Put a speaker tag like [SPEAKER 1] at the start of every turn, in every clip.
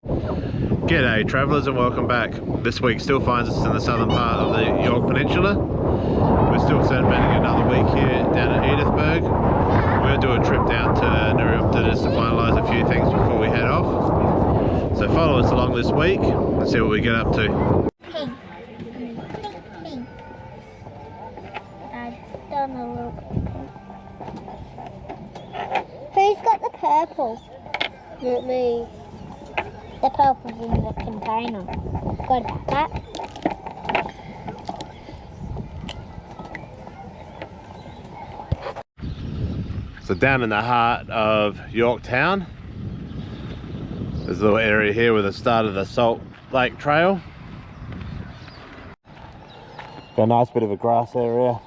[SPEAKER 1] G'day travellers and welcome back. This week still finds us in the southern part of the Yorke Peninsula. We're still spending another week here down at Edithburgh. We're going to do a trip down to Narrabeen just to finalise a few things before we head off. So follow us along this week and see what we get up to.
[SPEAKER 2] Pink. Pink. I don't know. Who's got the purple? Not me. The purple's in the container. Got that.
[SPEAKER 1] So down in the heart of Yorktown, there's a little area here with the start of the Salt Lake Trail. Got a nice bit of a grass area.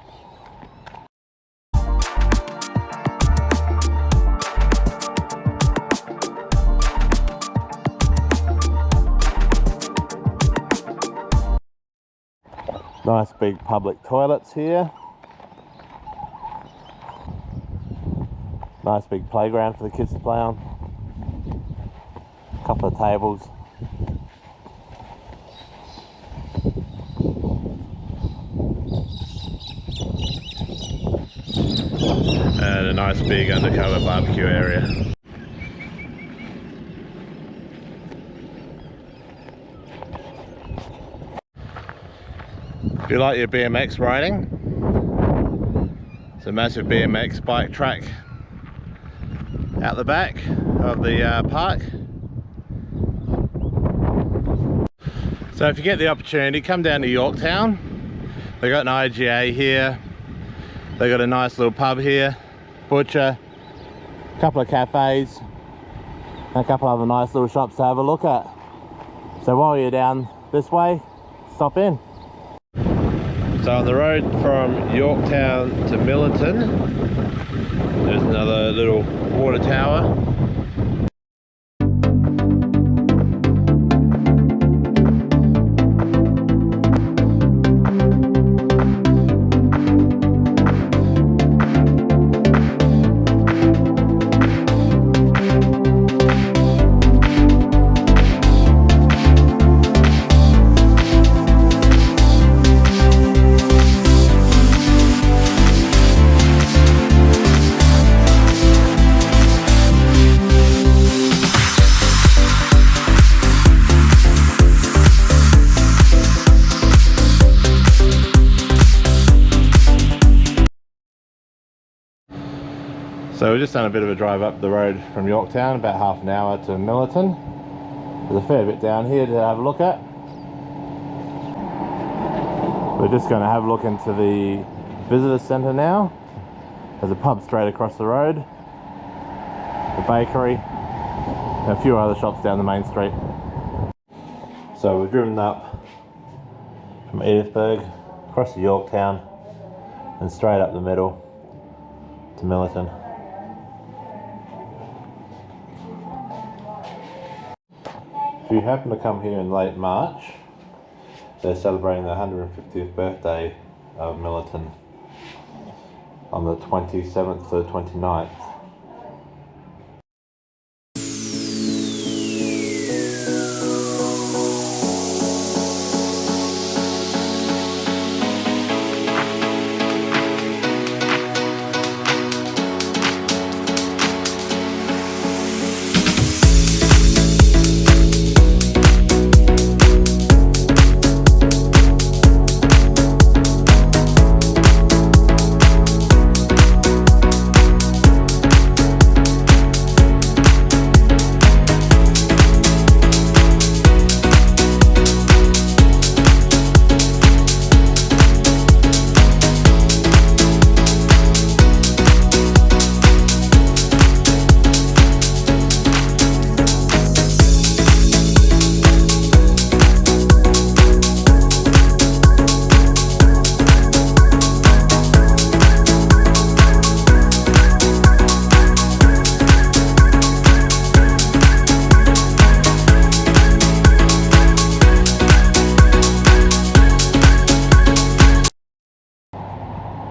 [SPEAKER 1] Nice big public toilets here. Nice big playground for the kids to play on. A couple of tables. And a nice big undercover barbecue area. If you like your BMX riding, it's a massive BMX bike track out the back of the park. So if you get the opportunity, come down to Yorktown. They've got an IGA here. They've got a nice little pub here, butcher, a couple of cafes, and a couple other nice little shops to have a look at. So while you're down this way, stop in. So on the road from Yorktown to Millerton, there's another little water tower. So we've just done a bit of a drive up the road from Yorktown, about half an hour to Millerton. There's a fair bit down here to have a look at. We're just going to have a look into the visitor centre now. There's a pub straight across the road, a bakery, and a few other shops down the main street. So we've driven up from Edithburgh, across to Yorktown, and straight up the middle to Millerton. If you happen to come here in late March, they're celebrating the 150th birthday of Millerton on the 27th to the 29th.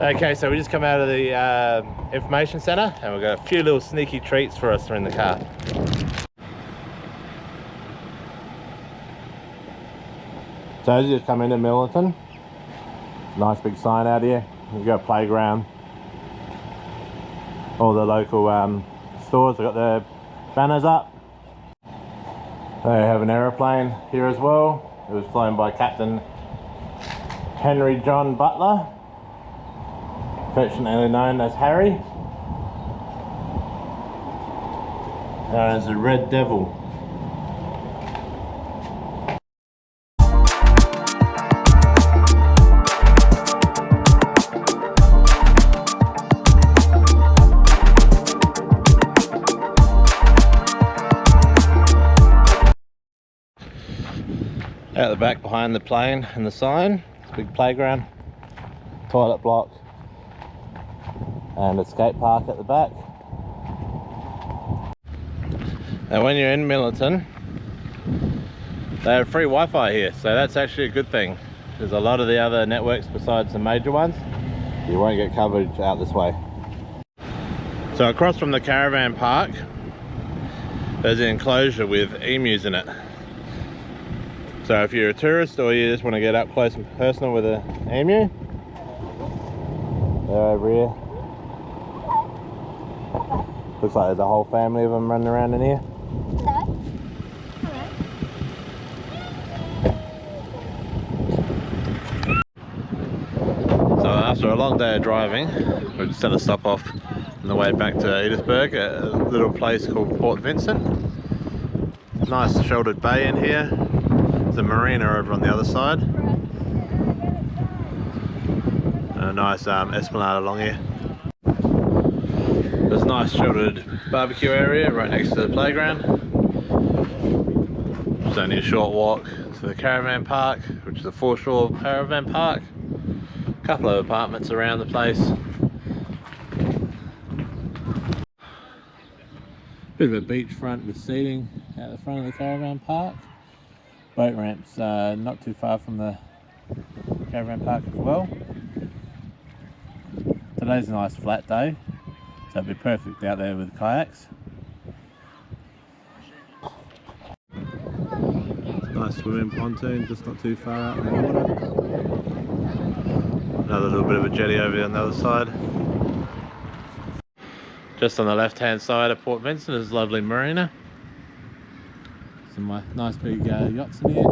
[SPEAKER 1] Okay, so we just come out of the information centre and we've got a few little sneaky treats for us in the car. So as you just come into Millerton, nice big sign out here. We've got a playground. All the local stores have got their banners up. They have an aeroplane here as well. It was flown by Captain Henry John Butler, affectionately known as Harry, known as the Red Devil. Out the back behind the plane and the sign, big playground, toilet block, and a skate park at the back. Now when you're in Millerton, they have free Wi-Fi here, so that's actually a good thing. There's a lot of the other networks besides the major ones, you won't get coverage out this way. So across from the caravan park, there's an enclosure with emus in it. So if you're a tourist or you just want to get up close and personal with an emu, they're over here. Looks like there's a whole family of them running around in here. So after a long day of driving, we're just going to stop off on the way back to Edithburgh, a little place called Port Vincent. Nice sheltered bay in here. The marina over on the other side. A nice esplanade along here. There's a nice sheltered barbecue area right next to the playground. It's only a short walk to the caravan park, which is a foreshore caravan park. A couple of apartments around the place. Bit of a beachfront with seating at the front of the caravan park. Boat ramps not too far from the caravan park as well. Today's a nice flat day, so it'd be perfect out there with kayaks. Nice swimming pontoon, just not too far out in the water. Another little bit of a jetty over on the other side. Just on the left hand side of Port Vincent is a lovely marina. Some nice big yachts in here.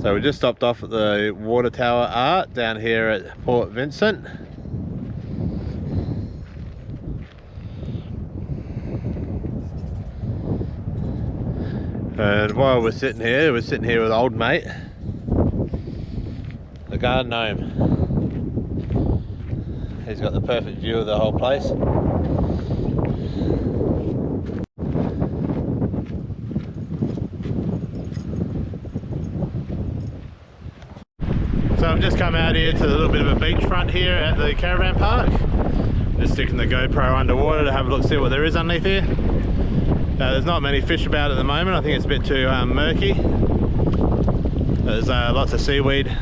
[SPEAKER 1] So we just stopped off at the water tower art down here at Port Vincent. And while we're sitting here with old mate, the garden gnome. He's got the perfect view of the whole place. So I've just come out here to a little bit of a beachfront here at the caravan park. Just sticking the GoPro underwater to have a look, see what there is underneath here. There's not many fish about at the moment. I think it's a bit too murky. There's lots of seaweed.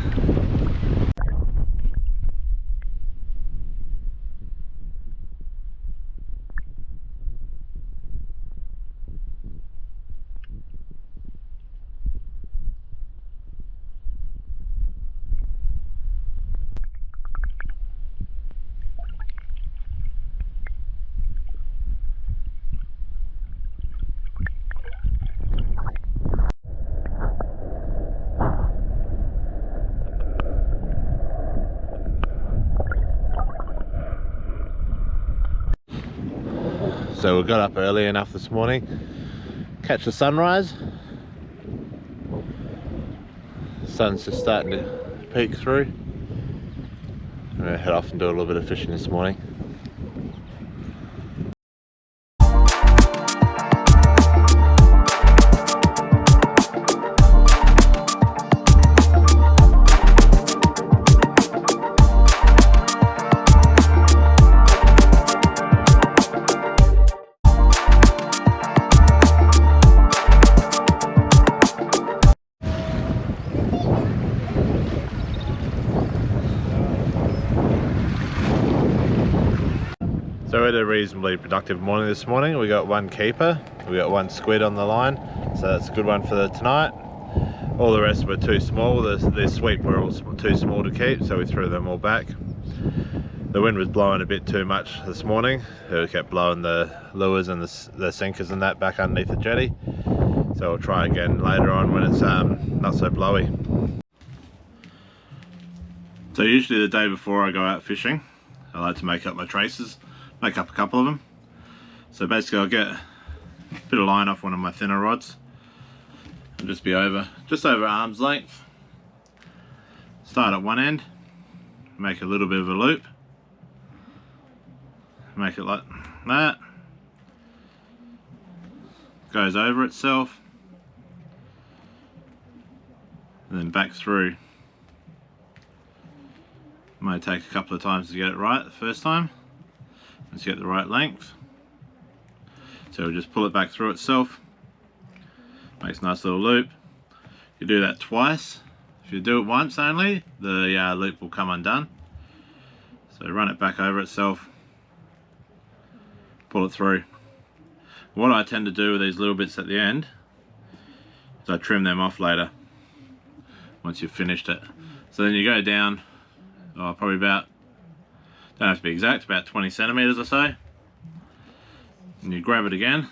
[SPEAKER 1] So we got up early enough this morning, catch the sunrise. The sun's just starting to peek through. I'm gonna head off and do a little bit of fishing this morning. So we had a reasonably productive morning this morning. We got one keeper, we got one squid on the line, so that's a good one for tonight. All the rest were too small. The sweep were all too small to keep, so we threw them all back. The wind was blowing a bit too much this morning. It kept blowing the lures and the sinkers and that back underneath the jetty. So we'll try again later on when it's not so blowy. So usually the day before I go out fishing, I like to make up my traces, make up a couple of them. So basically I'll get a bit of line off one of my thinner rods and just be just over arm's length. Start at one end, make a little bit of a loop, make it like that, goes over itself, and then back through. Might take a couple of times to get it right the first time. Let's get the right length. So we'll just pull it back through itself. Makes a nice little loop. You do that twice. If you do it once only, the loop will come undone. So run it back over itself. Pull it through. What I tend to do with these little bits at the end is I trim them off later once you've finished it. So then you go down probably about, don't have to be exact, about 20 centimeters or so, and you grab it again,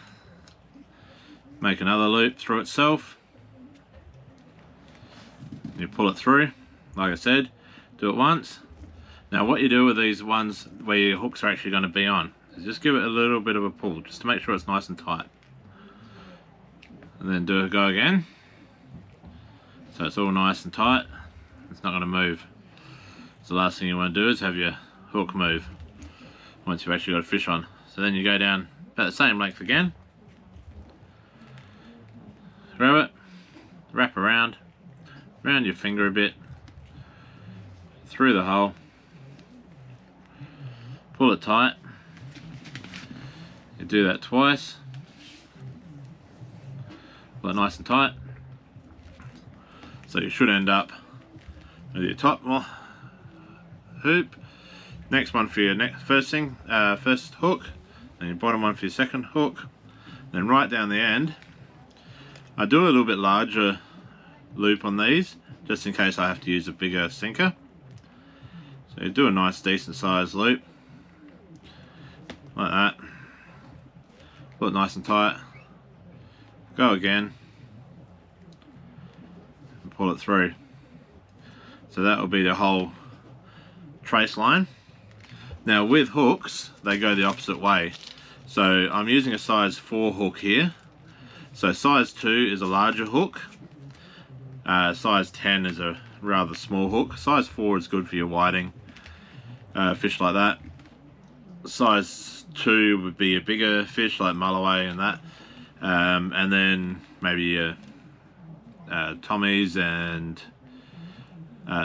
[SPEAKER 1] make another loop through itself, you pull it through. Like I said, do it once. Now what you do with these ones where your hooks are actually going to be on is just give it a little bit of a pull just to make sure it's nice and tight, and then go again so it's all nice and tight. It's not going to move. So the last thing you want to do is have your hook move once you've actually got a fish on. So then you go down about the same length again, grab it, wrap around your finger a bit, through the hole, pull it tight. You do that twice, pull it nice and tight. So you should end up with your top hoop, next one for your first hook, and your bottom one for your second hook. Then right down the end, I do a little bit larger loop on these just in case I have to use a bigger sinker. So you do a nice decent sized loop like that, pull it nice and tight, go again and pull it through. So that will be the whole trace line. Now with hooks, they go the opposite way. So I'm using a size 4 hook here. So size 2 is a larger hook. Size 10 is a rather small hook. Size 4 is good for your whiting, fish like that. Size 2 would be a bigger fish like mulloway and that. And then maybe Tommies and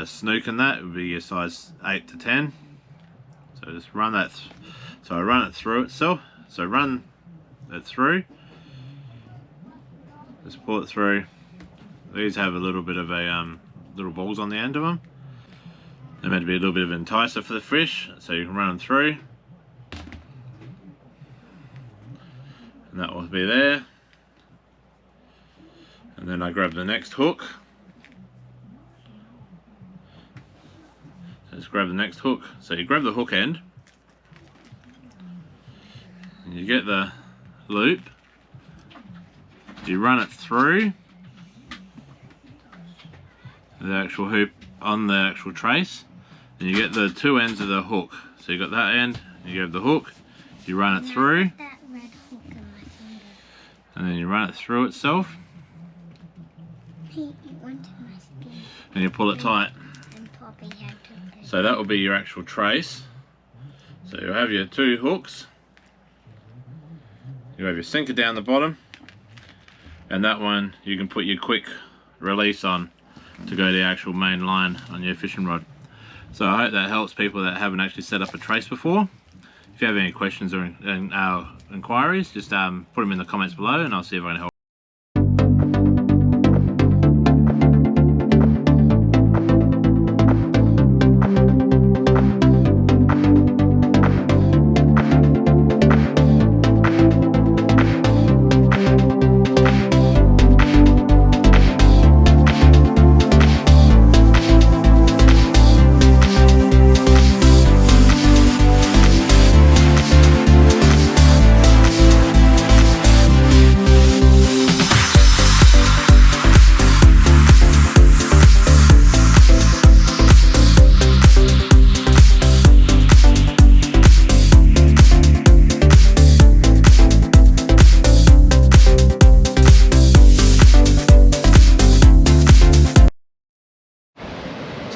[SPEAKER 1] snook and that would be a size 8 to 10. So just run that. So I run it through itself. So run it through. Just pull it through. These have a little bit of a little balls on the end of them. They're meant to be a little bit of an enticer for the fish, so you can run them through. And that will be there. And then I grab the next hook. Just grab the next hook. So you grab the hook end, and you get the loop, you run it through the actual hoop on the actual trace, and you get the two ends of the hook. So you got that end, you grab the hook, you run it through, and then you run it through itself, and you pull it tight. So that will be your actual trace. So you'll have your two hooks, you have your sinker down the bottom, and that one you can put your quick release on to go to the actual main line on your fishing rod. So I hope that helps people that haven't actually set up a trace before. If you have any questions or inquiries, just put them in the comments below and I'll see if I can help.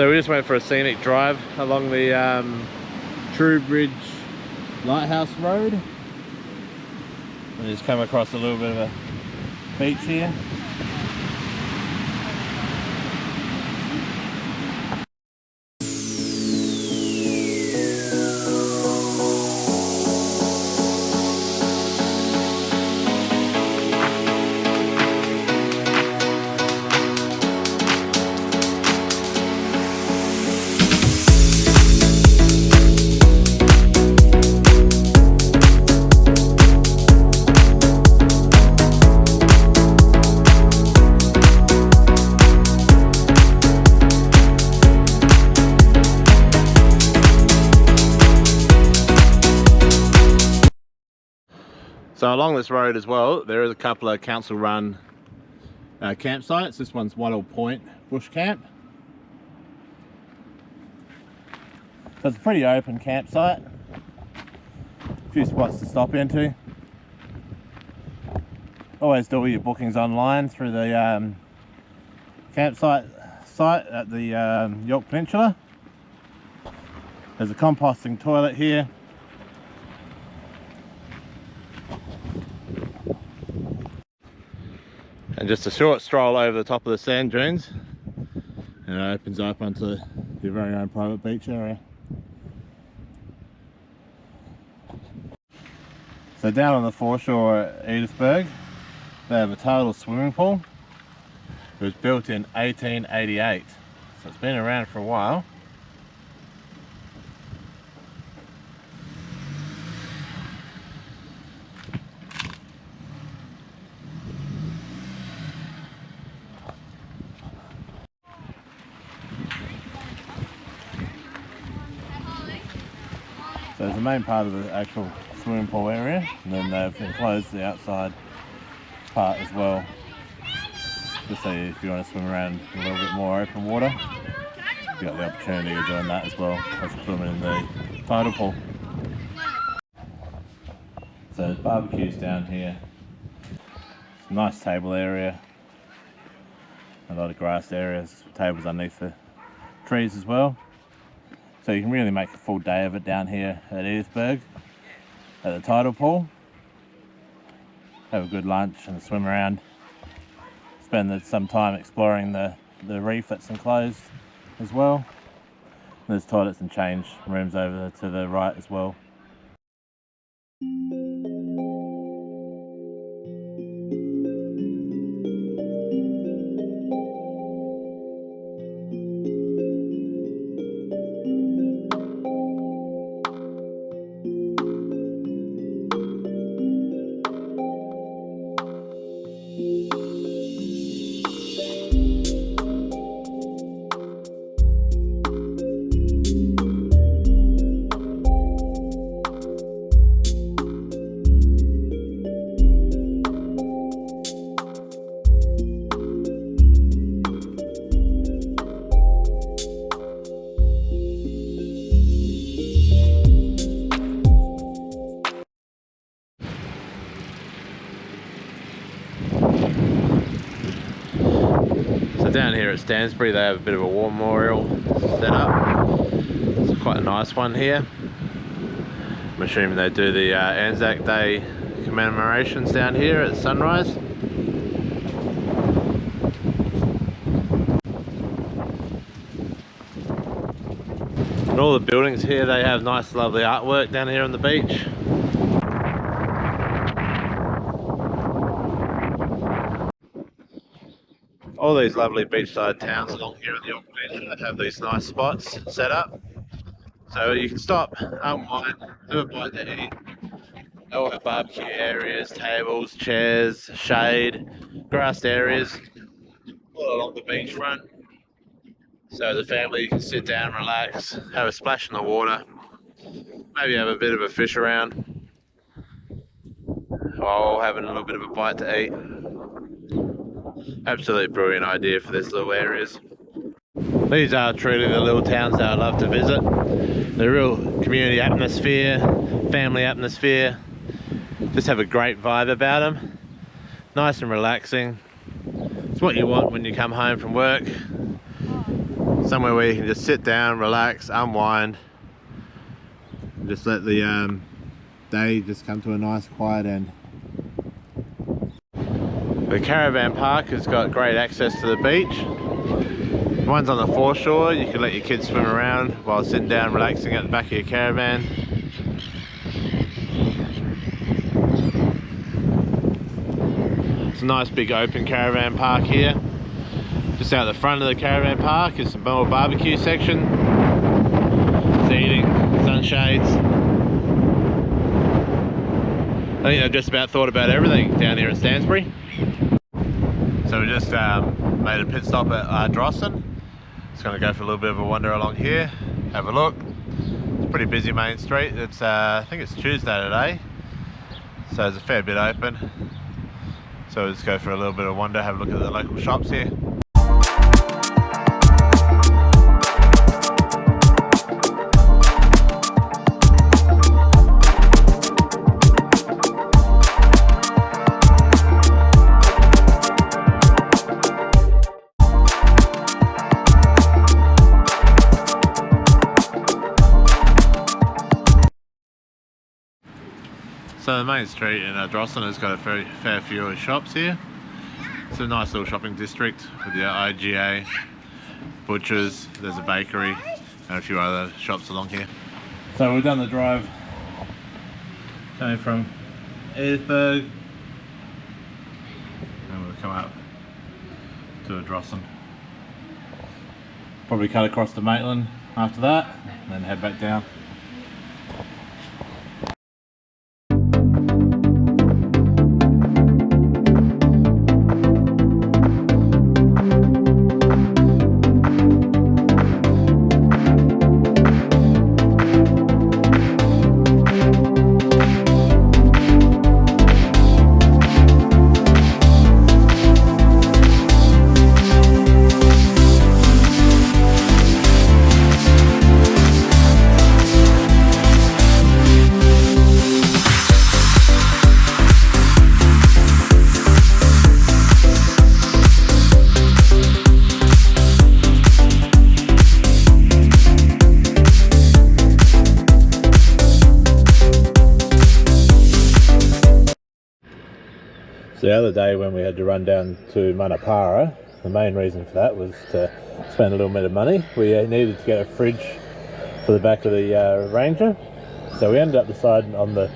[SPEAKER 1] So we just went for a scenic drive along the Trowbridge Lighthouse Road. We just come across a little bit of a beach here. So along this road as well, there is a couple of council run campsites. This one's Wattle Point Bush Camp. So it's a pretty open campsite. A few spots to stop into. Always do all your bookings online through the campsite site at the Yorke Peninsula. There's a composting toilet here. And just a short stroll over the top of the sand dunes, and it opens up onto your very own private beach area. So down on the foreshore at Edithburgh, they have a total swimming pool. It was built in 1888, so it's been around for a while. So it's the main part of the actual swimming pool area, and then they've enclosed the outside part as well, just so if you want to swim around a little bit more open water, you've got the opportunity of doing that as well as swimming in the tidal pool. So there's barbecues down here, it's a nice table area, a lot of grassed areas, tables underneath the trees as well. So you can really make a full day of it down here at Edithburgh, at the tidal pool. Have a good lunch and swim around. Spend some time exploring the reef that's enclosed as well. There's toilets and change rooms over to the right as well. Down here at Stansbury they have a bit of a war memorial set up. It's quite a nice one here. I'm assuming they do the Anzac Day commemorations down here at sunrise. And all the buildings here, they have nice lovely artwork down here on the beach. All these lovely beachside towns along here in the Yorke Peninsula have these nice spots set up. So you can stop, unwind, do a bite to eat. They all have barbecue areas, tables, chairs, shade, grassed areas, all along the beachfront. So the family can sit down, relax, have a splash in the water, maybe have a bit of a fish around, while having a little bit of a bite to eat. Absolutely brilliant idea for these little areas. These are truly the little towns that I love to visit. The real community atmosphere, family atmosphere, just have a great vibe about them. Nice and relaxing. It's what you want when you come home from work. Somewhere where you can just sit down, relax, unwind, and just let the day just come to a nice quiet end. The caravan park has got great access to the beach. One's on the foreshore, you can let your kids swim around while sitting down relaxing at the back of your caravan. It's a nice big open caravan park here. Just out the front of the caravan park is some more barbecue section. Seating, sunshades. I think I've just about thought about everything down here at Stansbury. So we just made a pit stop at Ardrossan. Just going to go for a little bit of a wander along here, have a look. It's a pretty busy main street. It's I think it's Tuesday today, so there's a fair bit open. So we'll just go for a little bit of wander, have a look at the local shops here. So the main street in Ardrossan has got a very fair few shops here. It's a nice little shopping district with the IGA, butchers, there's a bakery and a few other shops along here. So we've done the drive coming from Edithburgh and we'll come up to Ardrossan. Probably cut across to Maitland after that and then head back down. The other day when we had to run down to Manapara, the main reason for that was to spend a little bit of money. We needed to get a fridge for the back of the Ranger, so we ended up deciding on the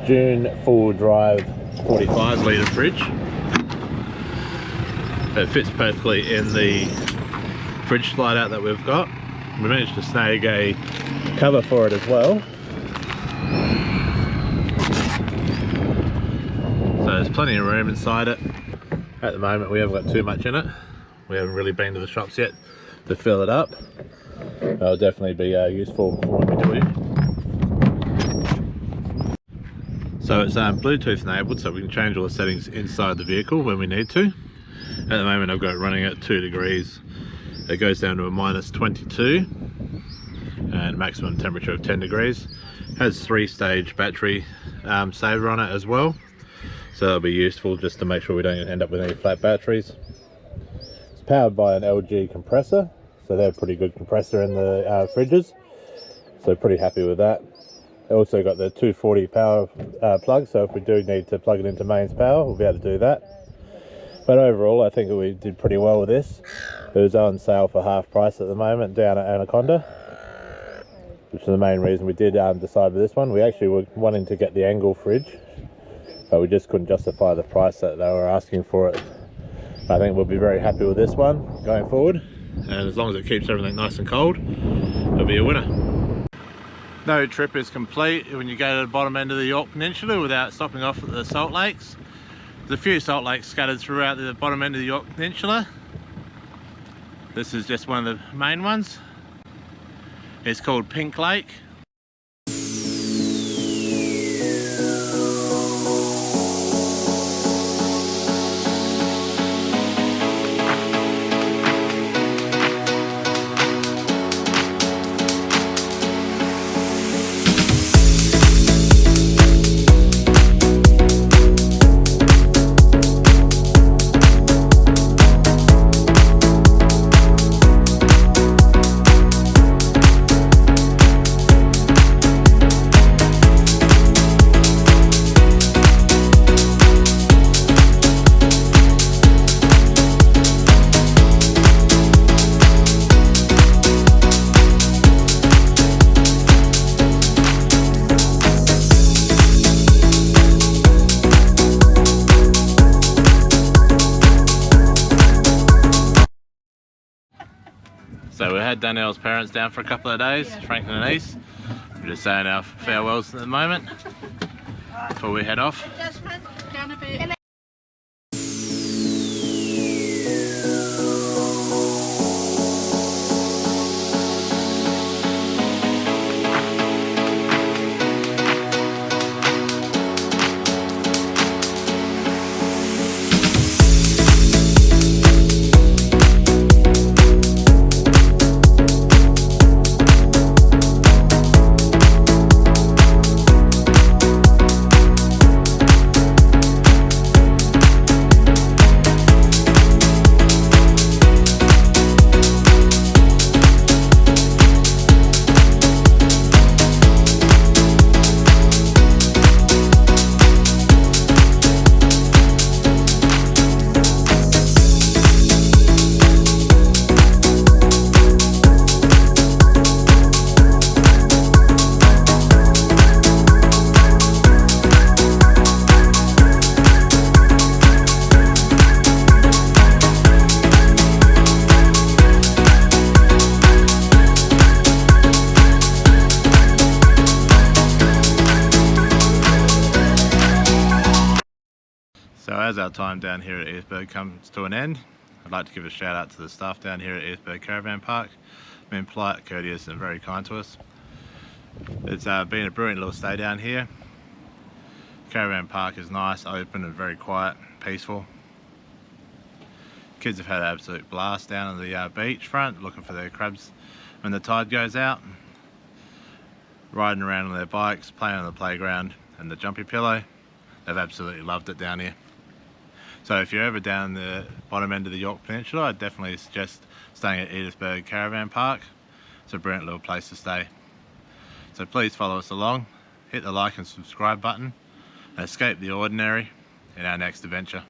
[SPEAKER 1] June full drive 45 litre fridge. It fits perfectly in the fridge slide out that we've got. We managed to snag a cover for it as well. So there's plenty of room inside it. At the moment we haven't got too much in it. We haven't really been to the shops yet to fill it up. It'll definitely be useful for when we do it. So it's Bluetooth enabled, so we can change all the settings inside the vehicle when we need to. At the moment I've got it running at 2 degrees. It goes down to a -22 and maximum temperature of 10 degrees. Has 3-stage battery saver on it as well. So that'll be useful just to make sure we don't end up with any flat batteries. It's powered by an LG compressor, so they're a pretty good compressor in the fridges. So pretty happy with that. Also got the 240 power plug, so if we do need to plug it into mains power, we'll be able to do that. But overall, I think we did pretty well with this. It was on sale for half price at the moment down at Anaconda, which is the main reason we did decide for this one. We actually were wanting to get the angle fridge, but we just couldn't justify the price that they were asking for it. I think we'll be very happy with this one going forward, and as long as it keeps everything nice and cold, it'll be a winner. No trip is complete when you go to the bottom end of the Yorke Peninsula without stopping off at the salt lakes. There's a few salt lakes scattered throughout the bottom end of the Yorke Peninsula. This is just one of the main ones. It's called Pink Lake. had Danielle's parents down for a couple of days, Franklin and East. We're just saying our farewells at the moment before we head off.
[SPEAKER 3] Jasmine, down a bit.
[SPEAKER 1] So as our time down here at Edithburgh comes to an end, I'd like to give a shout out to the staff down here at Edithburgh Caravan Park. They've been polite, courteous and very kind to us. It's been a brilliant little stay down here. Caravan Park is nice, open and very quiet, peaceful. Kids have had an absolute blast down on the beach front, looking for their crabs when the tide goes out. Riding around on their bikes, playing on the playground and the jumpy pillow. They've absolutely loved it down here. So if you're ever down the bottom end of the Yorke Peninsula, I'd definitely suggest staying at Edithburgh Caravan Park. It's a brilliant little place to stay. So please follow us along, hit the like and subscribe button, and escape the ordinary in our next adventure.